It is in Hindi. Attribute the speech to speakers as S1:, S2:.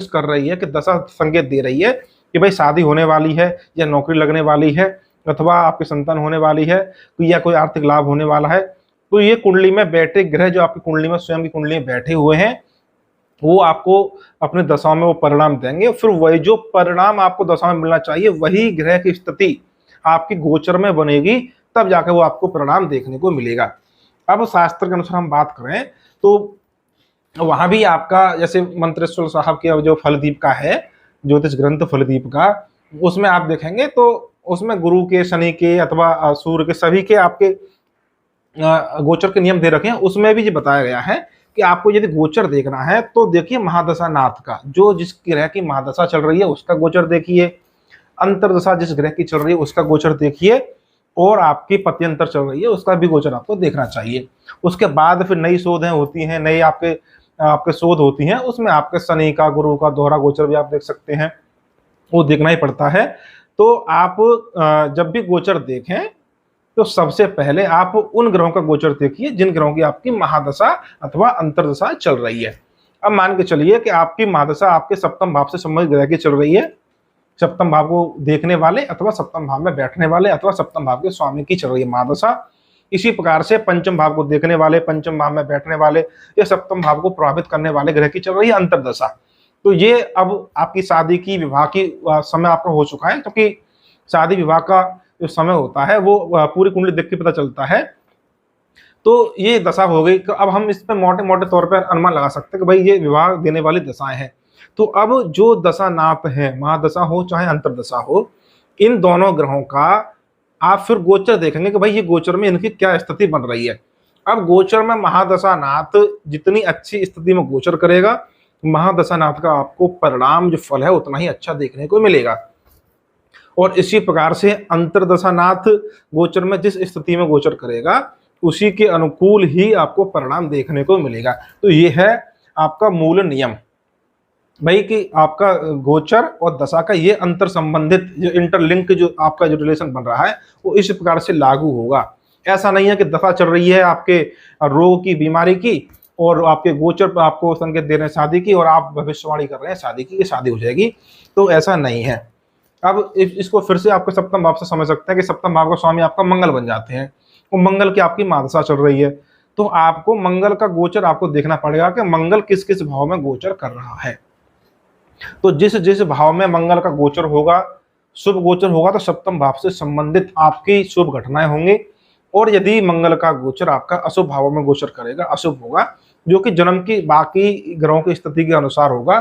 S1: कर रही है कि दशा संकेत दे रही है कि भाई शादी होने वाली है या नौकरी लगने वाली है अथवा आपकी संतान होने वाली है या कोई आर्थिक लाभ होने वाला है, तो ये कुंडली में बैठे ग्रह जो आपकी कुंडली में स्वयं की कुंडली में बैठे हुए हैं वो आपको अपने दशाओं में वो परिणाम देंगे। फिर वही जो परिणाम आपको दशा में मिलना चाहिए वही ग्रह की स्थिति आपकी गोचर में बनेगी, तब जाकर वो आपको परिणाम देखने को मिलेगा। अब शास्त्र के अनुसार हम बात करें तो वहां भी आपका जैसे मंत्रेश्वर साहब के जो फलदीप का है, ज्योतिष ग्रंथ फलदीप का, उसमें आप देखेंगे तो उसमें गुरु के, शनि के अथवा सूर्य के सभी के आपके गोचर के नियम दे रखे हैं। उसमें भी ये बताया गया है कि आपको यदि गोचर देखना है तो देखिए महादशा नाथ का, जो जिस ग्रह की महादशा चल रही है उसका गोचर देखिए, अंतरदशा जिस ग्रह की चल रही है उसका गोचर देखिए, और आपकी पत्यंतर चल रही है उसका भी गोचर आपको देखना चाहिए। उसके बाद फिर नई शोधें होती हैं, नई आपके आपके शोध होती हैं, उसमें आपके शनि का, गुरु का दोहरा गोचर भी आप देख सकते हैं, वो देखना ही पड़ता है। तो आप जब भी गोचर देखें तो सबसे पहले आप उन ग्रहों का गोचर देखिए जिन ग्रहों की आपकी महादशा अथवा अंतरदशा चल रही है। अब मान के चलिए कि आपकी महादशा आपके सप्तम भाव से संबंधित ग्रह की चल रही है, सप्तम भाव को देखने वाले अथवा सप्तम भाव में बैठने वाले अथवा सप्तम भाव के स्वामी की चल रही है महादशा। इसी प्रकार से पंचम भाव को देखने वाले, पंचम भाव में बैठने वाले या सप्तम भाव को प्रभावित करने वाले ग्रह की चल रही है अंतरदशा। तो ये अब आपकी शादी की, विवाह की समय आपका हो चुका है, क्योंकि शादी विवाह का जो समय होता है वो पूरी कुंडली देख के पता चलता है। तो ये दशा हो गई। अब हम इस पर मोटे मोटे तौर पर अनुमान लगा सकते हैं कि भाई ये विवाह देने वाली दशाएं हैं। तो अब जो दशा नाप है, महादशा हो चाहे अंतरदशा हो, इन दोनों ग्रहों का आप फिर गोचर देखेंगे कि भाई ये गोचर में इनकी क्या स्थिति बन रही है। अब गोचर में महादशा नाथ जितनी अच्छी स्थिति में गोचर करेगा, महादशा नाथ का आपको परिणाम जो फल है उतना ही अच्छा देखने को मिलेगा। और इसी प्रकार से अंतरदशा नाथ गोचर में जिस स्थिति में गोचर करेगा उसी के अनुकूल ही आपको परिणाम देखने को मिलेगा। तो ये है आपका मूल नियम भाई कि आपका गोचर और दशा का ये अंतर संबंधित जो इंटरलिंक जो आपका जो रिलेशन बन रहा है वो इस प्रकार से लागू होगा। ऐसा नहीं है कि दशा चल रही है आपके रोग की, बीमारी की, और आपके गोचर पर आपको संकेत दे रहे हैं शादी की और आप भविष्यवाणी कर रहे हैं शादी की, शादी हो जाएगी, तो ऐसा नहीं है। अब इसको फिर से आपको सप्तम भाव से समझ सकते हैं कि सप्तम भाव का स्वामी आपका मंगल बन जाते हैं, वो मंगल की आपकी महादशा चल रही है, तो आपको मंगल का गोचर आपको देखना पड़ेगा कि मंगल किस किस भाव में गोचर कर रहा है। तो जिस जिस भाव में मंगल का गोचर होगा, शुभ गोचर होगा, तो सप्तम भाव से संबंधित आपकी शुभ घटनाएं होंगी। और यदि मंगल का गोचर आपका अशुभ भाव में गोचर करेगा, अशुभ होगा, जो कि जन्म की बाकी ग्रहों की स्थिति के अनुसार होगा,